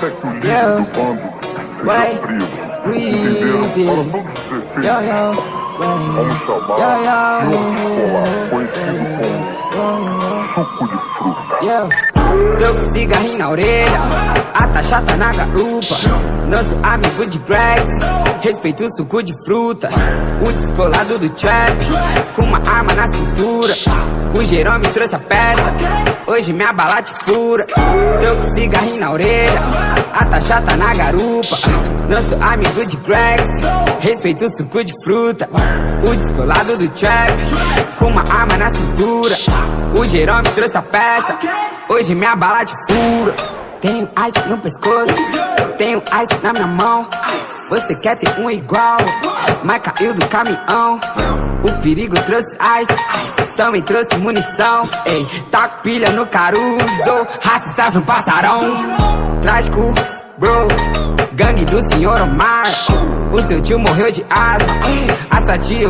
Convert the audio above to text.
até que o líder do bando seja frio. Entenderam? Para todos os efeitos, vamos chamar Jogo Escolar, conhecido como suco de fruta. Troco cigarrinho na orelha, a taxa tá na garupa. Nosso amigo de Gregs, respeito o suco de fruta. O descolado do trap, com uma arma na cintura. O Jerome trouxe a peça, hoje minha bala te fura. Troco cigarrinho na orelha, a taxa tá na garupa. Nosso amigo de Gregs, respeito o suco de fruta. O descolado do trap, com uma arma na cintura. O Jerome trouxe a peça, hoje minha bala te fura. Tenho ice no pescoço, tenho ice na minha mão. Você quer ter um igual, mas caiu do caminhão. O perigo trouxe ice, também trouxe munição. Ei, taco pilha no caruso, racistas no passarão. Trágico, bro, gangue do senhor Omar. O seu tio morreu de asma, a sua tia